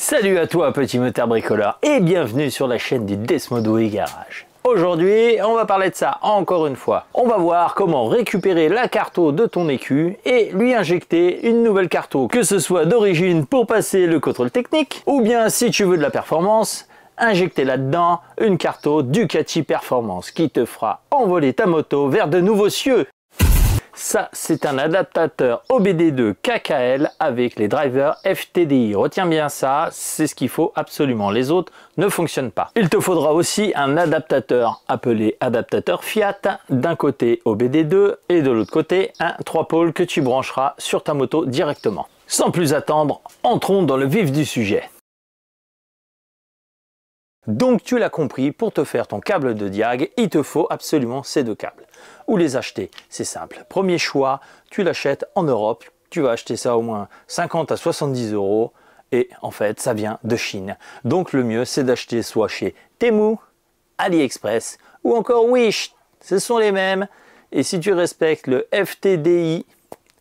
Salut à toi petit moteur bricoleur et bienvenue sur la chaîne du Desmodoué Garage. Aujourd'hui on va parler de ça encore une fois. On va voir comment récupérer la carto de ton écu et lui injecter une nouvelle carto, que ce soit d'origine pour passer le contrôle technique ou bien si tu veux de la performance, injecter là-dedans une carto Ducati Performance qui te fera envoler ta moto vers de nouveaux cieux. Ça, c'est un adaptateur OBD2 KKL avec les drivers FTDI. Retiens bien ça, c'est ce qu'il faut absolument. Les autres ne fonctionnent pas. Il te faudra aussi un adaptateur appelé adaptateur Fiat. D'un côté OBD2 et de l'autre côté un 3 pôles que tu brancheras sur ta moto directement. Sans plus attendre, entrons dans le vif du sujet. Donc tu l'as compris, pour te faire ton câble de diag, il te faut absolument ces deux câbles. Où les acheter? C'est simple. Premier choix, tu l'achètes en Europe. Tu vas acheter ça au moins 50 à 70 € et en fait ça vient de Chine. Donc le mieux c'est d'acheter soit chez Temu, AliExpress ou encore Wish. Ce sont les mêmes et si tu respectes le FTDI,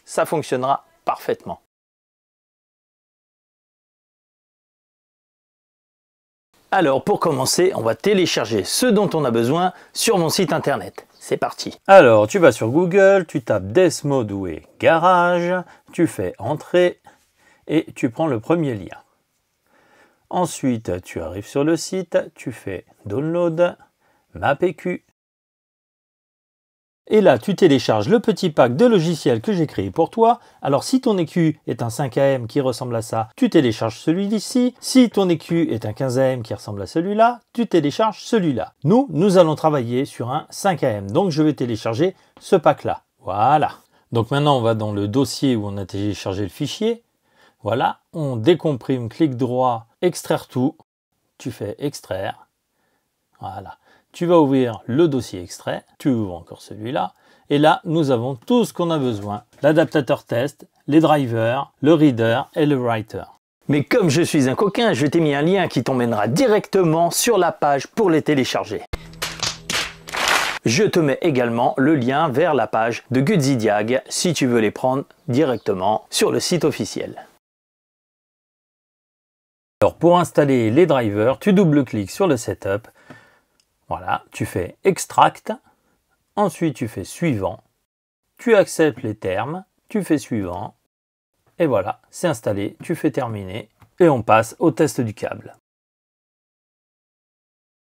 ça fonctionnera parfaitement. Alors pour commencer, on va télécharger ce dont on a besoin sur mon site internet. C'est parti. Alors tu vas sur Google, tu tapes Desmodoué Garage, tu fais Entrée et tu prends le premier lien. Ensuite tu arrives sur le site, tu fais Download, MapEQ. Et là, tu télécharges le petit pack de logiciels que j'ai créé pour toi. Alors, si ton écu est un 5AM qui ressemble à ça, tu télécharges celui d'ici. Si ton écu est un 15AM qui ressemble à celui-là, tu télécharges celui-là. Nous allons travailler sur un 5AM. Donc, je vais télécharger ce pack-là. Voilà. Donc, maintenant, on va dans le dossier où on a téléchargé le fichier. Voilà. On décomprime, clic droit, extraire tout. Tu fais extraire. Voilà. Tu vas ouvrir le dossier extrait, tu ouvres encore celui-là, et là, nous avons tout ce qu'on a besoin. L'adaptateur test, les drivers, le reader et le writer. Mais comme je suis un coquin, je t'ai mis un lien qui t'emmènera directement sur la page pour les télécharger. Je te mets également le lien vers la page de Guzzi Diag si tu veux les prendre directement sur le site officiel. Alors pour installer les drivers, tu double-cliques sur le setup. Voilà, tu fais extract, ensuite tu fais suivant, tu acceptes les termes, tu fais suivant, et voilà, c'est installé, tu fais terminer, et on passe au test du câble.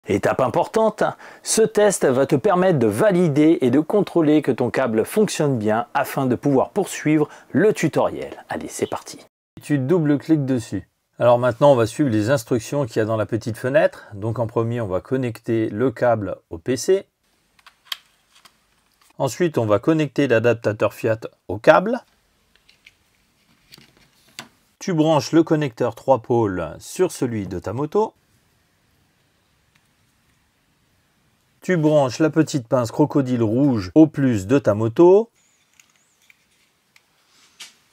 Étape importante, ce test va te permettre de valider et de contrôler que ton câble fonctionne bien afin de pouvoir poursuivre le tutoriel. Allez, c'est parti. Tu double-cliques dessus. Alors maintenant, on va suivre les instructions qu'il y a dans la petite fenêtre. Donc en premier, on va connecter le câble au PC. Ensuite, on va connecter l'adaptateur Fiat au câble. Tu branches le connecteur 3 pôles sur celui de ta moto. Tu branches la petite pince crocodile rouge au plus de ta moto.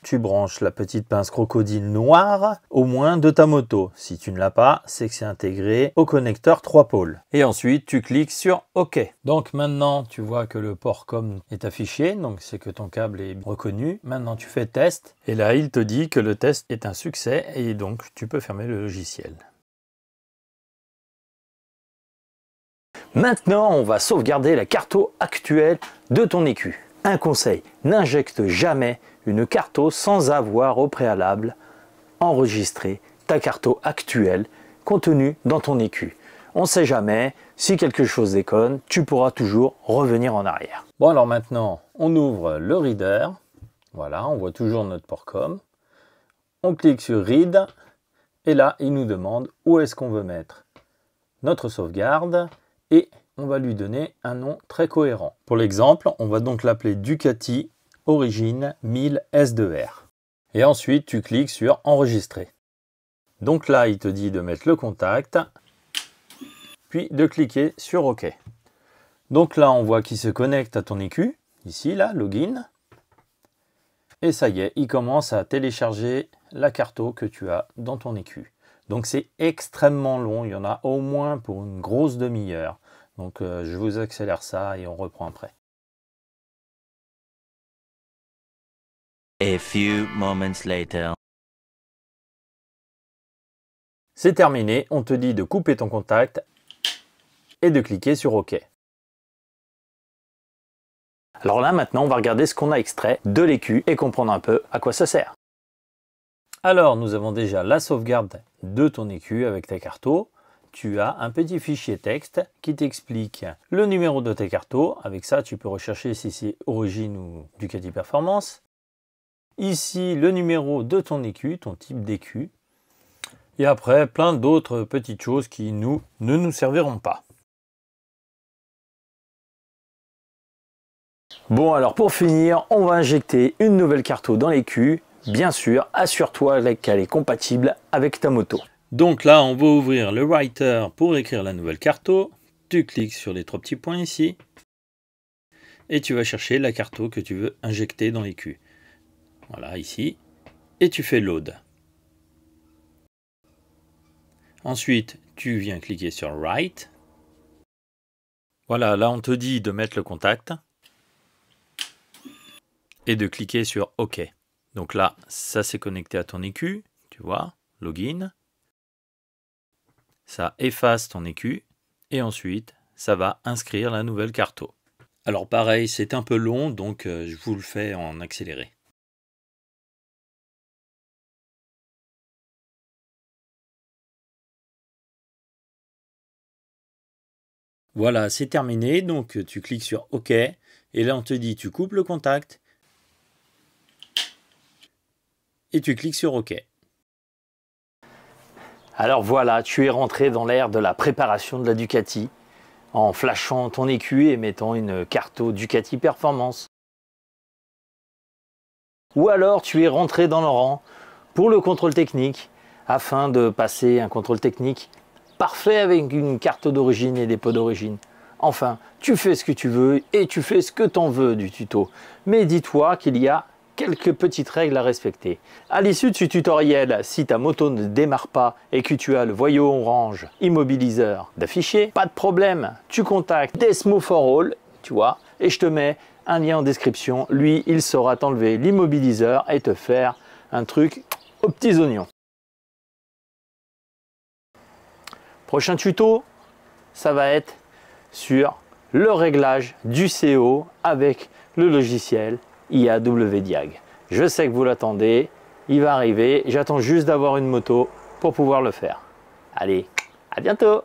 Tu branches la petite pince crocodile noire au moins de ta moto. Si tu ne l'as pas, c'est que c'est intégré au connecteur 3 pôles. Et ensuite, tu cliques sur OK. Donc maintenant, tu vois que le port COM est affiché, donc c'est que ton câble est reconnu. Maintenant, tu fais test. Et là, il te dit que le test est un succès et donc tu peux fermer le logiciel. Maintenant, on va sauvegarder la carto actuelle de ton écu. Un conseil, n'injecte jamais une carto sans avoir au préalable enregistré ta carto actuelle contenue dans ton écu. On ne sait jamais, si quelque chose déconne, tu pourras toujours revenir en arrière. Bon alors maintenant, on ouvre le reader. Voilà, on voit toujours notre port COM. On clique sur Read et là, il nous demande où est-ce qu'on veut mettre notre sauvegarde et on va lui donner un nom très cohérent. Pour l'exemple, on va donc l'appeler Ducati Origine 1000 S2R. Et ensuite, tu cliques sur Enregistrer. Donc là, il te dit de mettre le contact, puis de cliquer sur OK. Donc là, on voit qu'il se connecte à ton écu. Ici, là, Login. Et ça y est, il commence à télécharger la carto que tu as dans ton écu. Donc c'est extrêmement long, il y en a au moins pour une grosse demi-heure. Donc je vous accélère ça et on reprend après. A few moments later. C'est terminé, on te dit de couper ton contact et de cliquer sur OK. Alors là maintenant on va regarder ce qu'on a extrait de l'écu et comprendre un peu à quoi ça sert. Alors nous avons déjà la sauvegarde de ton écu avec ta carto. Tu as un petit fichier texte qui t'explique le numéro de tes cartos. Avec ça, tu peux rechercher si c'est Origine ou Ducati Performance. Ici, le numéro de ton écu, ton type d'écu. Et après, plein d'autres petites choses qui ne nous serviront pas. Bon, alors pour finir, on va injecter une nouvelle carto dans l'écu. Bien sûr, assure-toi qu'elle est compatible avec ta moto. Donc là, on va ouvrir le writer pour écrire la nouvelle carto. Tu cliques sur les trois petits points ici. Et tu vas chercher la carto que tu veux injecter dans l'écu. Voilà, ici. Et tu fais load. Ensuite, tu viens cliquer sur write. Voilà, là on te dit de mettre le contact. Et de cliquer sur OK. Donc là, ça s'est connecté à ton écu. Tu vois, login. Ça efface ton écu et ensuite ça va inscrire la nouvelle carto. Alors pareil, c'est un peu long, donc je vous le fais en accéléré. Voilà, c'est terminé, donc tu cliques sur OK et là on te dit tu coupes le contact et tu cliques sur OK. Alors voilà, tu es rentré dans l'ère de la préparation de la Ducati en flashant ton écu et mettant une carto Ducati Performance. Ou alors tu es rentré dans le rang pour le contrôle technique afin de passer un contrôle technique parfait avec une carte d'origine et des pots d'origine. Enfin, tu fais ce que tu veux et tu fais ce que t'en veux du tuto. Mais dis-toi qu'il y a quelques petites règles à respecter. À l'issue de ce tutoriel, si ta moto ne démarre pas et que tu as le voyant orange immobiliseur d'afficher, pas de problème, tu contactes Desmo4All, tu vois, et je te mets un lien en description. Lui, il saura t'enlever l'immobiliseur et te faire un truc aux petits oignons. Prochain tuto, ça va être sur le réglage du CO avec le logiciel IAW Diag. Je sais que vous l'attendez, il va arriver, j'attends juste d'avoir une moto pour pouvoir le faire. Allez, à bientôt!